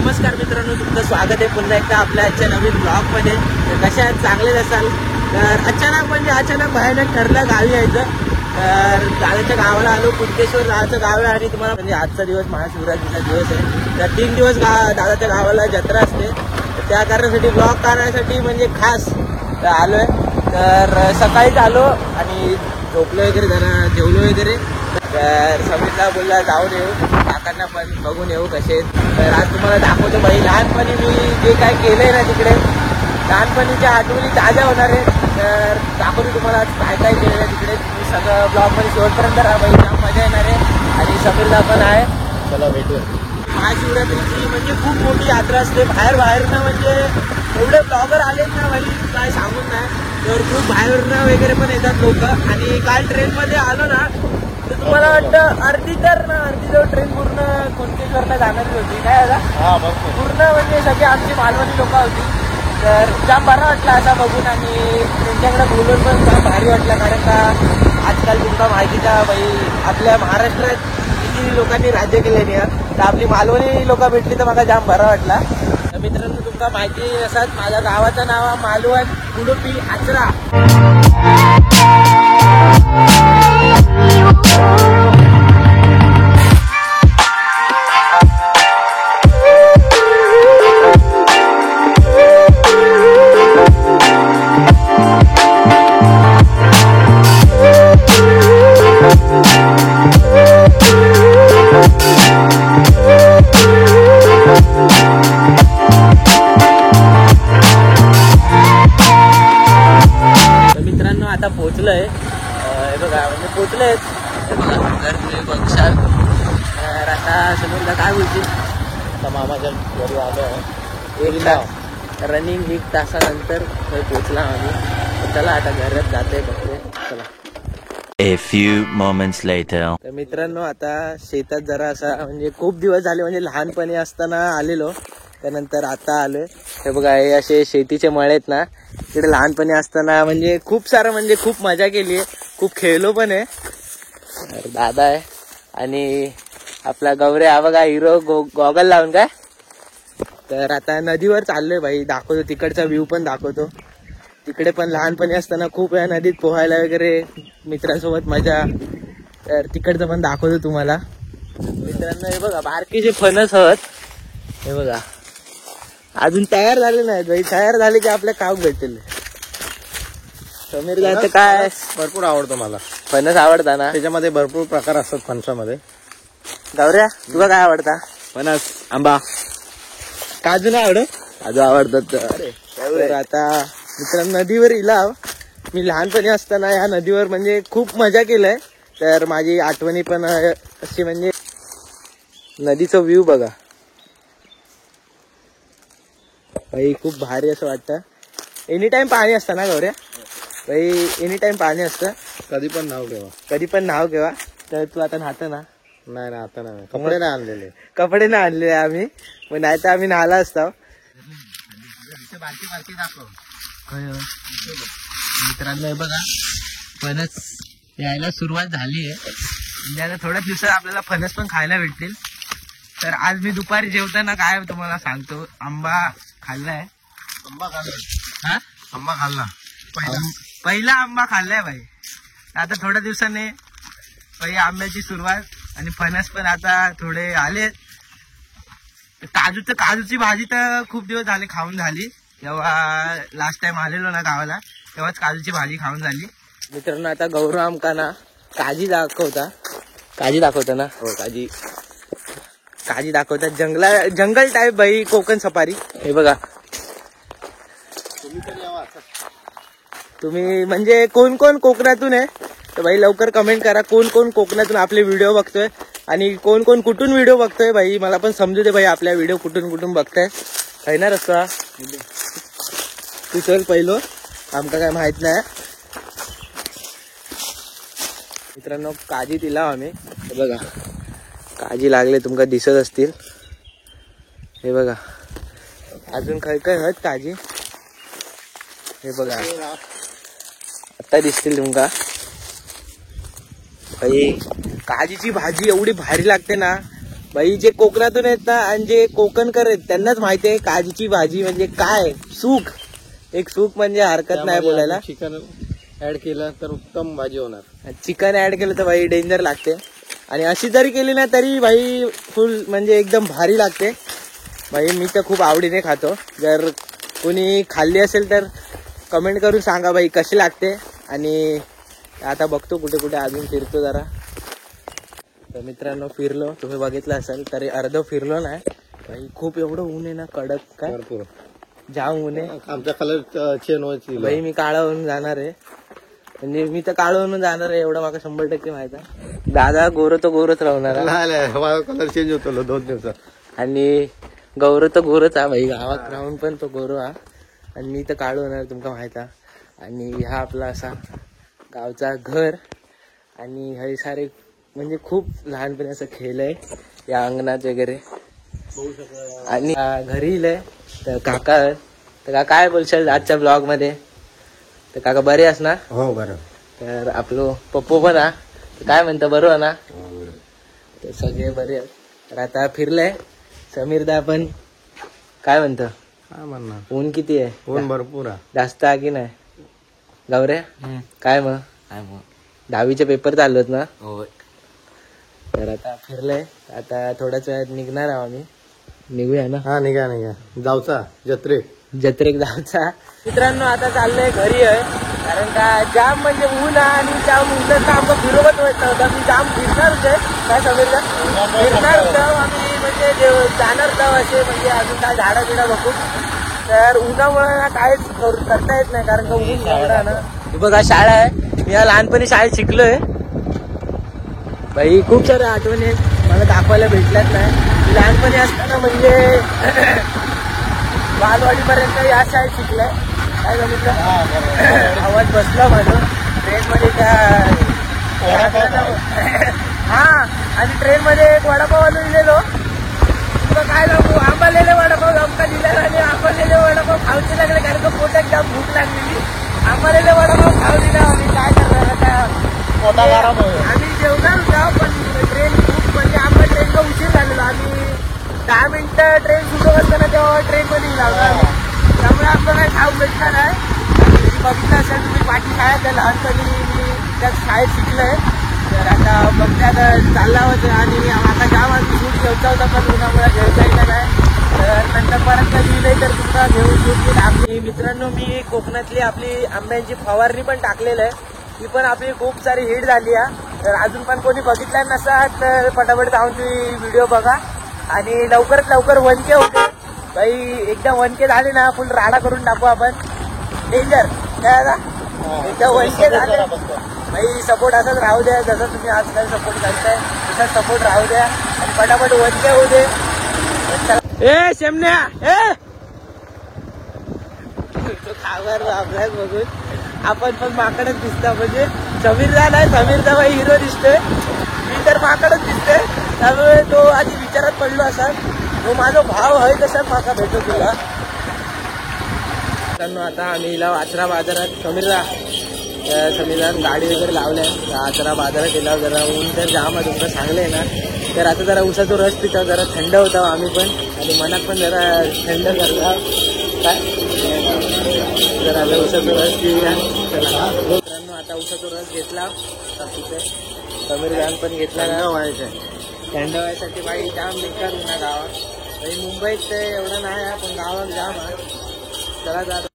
नमस्कार मित्रांनो, तुमचं स्वागत आहे पुन्हा एकदा आपल्या आजच्या नवीन ब्लॉगमध्ये. कशा आहेत, चांगलेच असाल. तर अचानक भयानक ठरलं गावी यायचं. तर दादाच्या गावाला आलो. कुणकेश्वर दादाचं गाव आहे आणि तुम्हाला म्हणजे आजचा दिवस महाशिवरात्रीचा दिवस आहे. तर 3 दिवस दादाच्या गावाला जत्रा असते. तर त्या कारणासाठी ब्लॉग करण्यासाठी म्हणजे खास आलोय. तर सकाळीच आलो आणि झोपलो वगैरे, जरा जेवलो वगैरे. तर समीरला बोलला जाऊन येऊ, काकांना पण बघून येऊ कसे आहेत. तर आज तुम्हाला दाखवतो भाई, लहानपणी मी जे काय केलंय ना तिकडे, लहानपणीच्या आठवणी ताज्या होणार आहे. तर दाखवतो तुम्हाला आज काय काय केलेलं आहे तिकडे. तुम्ही सगळं ब्लॉगमध्ये शेवटपर्यंत राहा भाई, जाम मजा येणार आहे. आणि समीरला पण आहे. चला भेटू. महाशिवरात्रीची म्हणजे खूप मोठी यात्रा असते. बाहेरनं म्हणजे एवढे ब्लॉगर आलेत ना भाई, काय सांगून नाही. तर खूप बाहेरनं वगैरे पण येतात लोक. आणि काल ट्रेनमध्ये आलो ना, तर तुम्हाला वाटतं अर्धी जवळ ट्रेन पूर्ण कुणकेश्वरला जाणारी होती. काय आता पूर्ण म्हणजे सगळी आमची मालवणी लोक होती. तर जाम बरा वाटला असा बघून आणि त्यांच्याकडे बोलून पण जाम भारी वाटला. कारण का आजकाल तुमचा माहितीचा भाई, आपल्या महाराष्ट्रात किती लोकांनी राज्य केले नाही, तर आपली मालवणी लोक भेटली तर मला जाम बरा वाटला. तर मित्रांनो, तुमका माहिती असाच माझ्या गावाचं नाव आहे मालवण उडुपी आचरा. आता पोचलोय. हे बघा, म्हणजे पोचलोय. हे बघा घर तुम्ही बघशाल. तर आता समीरला काय बोलतील, आता मामाच्या घरी आलो आहे. 1 तास रनिंग, 1 तासानंतर पोचला आम्ही. चला आता घरात जाते बघते. चला. A few moments later. तर मित्रांनो, आता शेतात जरा असा म्हणजे खूप दिवस झाले, म्हणजे लहानपणी असताना आलेलो, त्यानंतर आता आलोय. हे बघा, हे असे शेतीचे मळे आहेत ना, तिकडे लहानपणी असताना म्हणजे खूप सारं म्हणजे खूप मजा केली आहे, खूप खेळलो पण आहे. दादा आहे आणि आपला गौऱ्या, हा बघा हिरो गॉगल लावून काय. तर आता नदीवर चाललोय भाई, दाखवतो तिकडचा व्ह्यू पण दाखवतो. तिकडे पण लहानपणी असताना खूप या नदीत पोहायला वगैरे मित्रांसोबत मजा. तर तिकडचं पण दाखवतो तुम्हाला. मित्रांनो, हे बघा बारकीचे फणस आहेत. हे बघा अजून तयार झाले नाहीत भाई, तयार झाले की आपल्या काव भेटेल. समीर जायचं काय भरपूर आवडतो मला. फणस आवडता ना, त्याच्यामध्ये भरपूर प्रकार असतात फणसामध्ये. गौऱ्या तुला काय आवडता? फणस, आंबा. काजू नाही आवडत? काजू आवडतात. तर आता मित्रांनो, नदीवर इलाव. मी लहानपणी असताना या नदीवर म्हणजे खूप मजा केलंय. तर माझी आठवणी पण अशी म्हणजे नदीचं व्ह्यू बघा भाई, खूप भारी असं वाटतं. एनी टाइम पाणी असतं ना गौऱ्या भाई, एनी टाइम पाणी असतं. कधी पण नाव घेवा. तर तू आता न्हात ना? नाही ना, आता नाही. कपडे नाही आणलेले. कपडे नाही आणले आम्ही, मग नाही तर आम्ही नाला असतो. मित्रांनो, हे बघा फणस यायला सुरुवात झाली आहे. म्हणजे आता थोड्याच दिवसात आपल्याला फणस पण खायला भेटतील. तर आज मी दुपारी जेवताना काय तुम्हाला सांगतो, आंबा खाल्लाय. आंबा खाल्ला. हा, आंबा खाल्ला. पहिला आंबा खाल्लाय भाई. आता थोड्या दिवसाने भाई आंब्याची सुरुवात. आणि फणस पण आता थोडे आले. काजूची भाजी तर खूप दिवस झाले खाऊन झाली. जेव्हा लास्ट टाइम आलेलो ना गावाला, तेव्हाच काजूची भाजी खाऊन झाली. मित्रांनो, आता गौरव आमका ना काजी दाखवता ना. हो, काजी दाखवतात. जंगल टाईप भाई, कोकण सफारी. हे बघा, तुम्ही म्हणजे कोण कोकणातून आहे तर भाई लवकर कमेंट करा. कोण कोकणातून आपले व्हिडिओ बघतोय आणि कोण कुठून व्हिडिओ बघतोय भाई, मला पण समजू दे भाई आपल्या व्हिडिओ कुठून बघताय. आहे ना रस्ता, तू चल पहिलो, आमका काय माहित नाही. मित्रांनो, काजी दिला आम्ही. हे बघा काजी लागले, तुमका दिसत असतील. हे बघा अजून काय हत काजी. हे बघा आता दिसतील तुमका. भाई काजीची भाजी एवढी भारी लागते ना, बाई जे कोकणातून आहेत ना आणि जे कोकणकर आहेत त्यांनाच माहिती आहे काजीची भाजी म्हणजे काय. सुख, एक सुख म्हणजे हरकत नाही बोलायला. चिकन ऍड केलं तर उत्तम भाजी होणार. चिकन ऍड केलं तर भाई डेंजर लागते. आणि अशी जरी केली ना तरी भाई फुल म्हणजे एकदम भारी लागते. भाई मी तर खूप आवडीने खातो. जर कोणी खाल्ली असेल तर कमेंट करून सांगा भाई कशी लागते. आणि आता बघतो कुठे कुठे अजून फिरतो जरा. तर मित्रांनो फिरलो, तुम्ही बघितलं असेल तरी अर्ध फिरलो नाही भाई. खूप एवढं ऊन आहे ना कडक, काय भरपूर जाम ऊन आहे. आमचा कलर चेंज व्हायची भाई मी काळा होऊन जाणार आहे. म्हणजे मी तर काळं होऊन जाणार आहे एवढं मला 100% माहित आहे. दादा गोरं तर गोरच राहणार आहे. कलर चेंज होतो 2 दिवसात. आणि गौरव तर गोरच हा भाई. गावात राहून पण तो गोरव हा. आणि मी तर काळू होणार तुमका माहित आहे. आणि हा आपला असा गावचा घर. आणि हे सारे म्हणजे खूप लहानपणी असं खेळलंय या अंगणात वगैरे. आणि घरी इलंय तर काका. तर काका काय बोलशाल आजच्या ब्लॉग मध्ये. तर काका बरे अस ना. हो बरं. तर आपलं पप्पू पण हा. तर काय म्हणतं बरोबर ना. तर सगळे बरे आहेत. तर आता फिरलंय समीरदा पण. काय म्हणतं काय म्हणणार, ऊन किती आहे. ऊन भरपूर आहे. जास्त आहे की नाही गौऱ्या. काय मग 10वीचे पेपर चालू आहेत ना. तर आता फिरलंय. आता थोड्याच वेळात निघणार आहोत आम्ही. निघूया ना. हा निघा जाऊचा जत्रेक जाऊचा. मित्रांनो आता चाललंय घरी आहे. कारण का जाम म्हणजे ऊन आहे आणि जाम ऊन आमचं फिरवत होतं. मी जाम फिरणार होते काय सगळं फिरणार होतं आम्ही. म्हणजे जाणार होतं असे म्हणजे अजून काय झाडं बिडा बघून. तर उन्हामुळे काहीच करता येत नाही कारण का ऊन एवढा ना. बघा शाळा आहे. मी या लहानपणी शाळेत शिकलोय भाई. खूप साऱ्या आठवणी आहेत मला दाखवायला भेटल्याच नाही. मी लहानपणी असताना म्हणजे बालवाडीपर्यंत या शाळेत शिकलंय. काय झालं आवाज बसला माझं ट्रेनमध्ये त्या. हा आणि ट्रेनमध्ये एक वडापाव आणून दिलेलो. तुला काय सांगू आंबालेले वडापाव आमका दिलेला आणि आंबालेले वडापाव खाऊचे लागले कारण का पोटात जाम भूक लागलेली. आंबालेले वडापाव खाऊ दिला आणि काय करणार आता. आम्ही जेवणार होता पण ट्रेन खूप म्हणजे आमचा ट्रेनचा उशीर झालेला. आम्ही 10 मिनिटं ट्रेन सुरू असताना तेव्हा ट्रेनमध्ये लावला. त्यामुळे आपलं काय खाऊ भेटणार आहे. बघितलं असेल तुम्ही पाठी शाळेत लहानपणी मी त्या शाळेत शिकलोय. तर आता बघण्यात चालला होतं आणि आता जाम आम्ही शूट घेऊचा होता पण उन्हामुळे घेऊचा येणार नाही. तर नंतर परत कधी नाही तर तुमचा घेऊन शूट केला. आपली मित्रांनो मी कोकणातली आपली आंब्यांची फवारणी पण टाकलेलं आहे. ती पण आपली खूप सारी हिट झाली आहे. तर अजून पण कोणी बघितला नसाल तर पटापट जाऊन तुम्ही व्हिडिओ बघा. आणि लवकरात लवकर 1K होते भाई. एकदा 1K झाले ना फुल राडा करून टाकू आपण. डेंजर काय एकदा 1K झाले भाई. सपोर्ट असाच राहू द्या जसं तुम्ही आजकाल सपोर्ट करताय तसाच सपोर्ट राहू द्या. आणि पटापट 1K होऊ दे. ए शेमण्या ए खावर आपल्याच बघून आपण पण माकडच दिसता. म्हणजे समीरदा नाही समीरदा भाई हिरो दिसतोय. मी तर माकडच दिसतोय. त्यामुळे तो आधी विचारात पडलो असा. तो माझा भाव आहे तसा माका भेटो तुला. आता आम्ही इला आचरा बाजारात समीरदा गाडी वगैरे लावल्या. आचरा बाजारात गेला. जरा ऊन तर जाम आहे तुमचं चांगलं आहे ना. तर आता जरा उसाचा रस पिता जरा थंड होता आम्ही पण. आणि मनात पण जरा थंड करला काय जरा उसाचा रस पिऊया. मित्रांनो आता उसाचा रस घेतला समीरदान पण घेतला ना. थंड व्हायसाठी बाई जाम बेकार होणार गावात. मुंबईत ते एवढं नाही आहे पण गावात जाम आहे. चला जात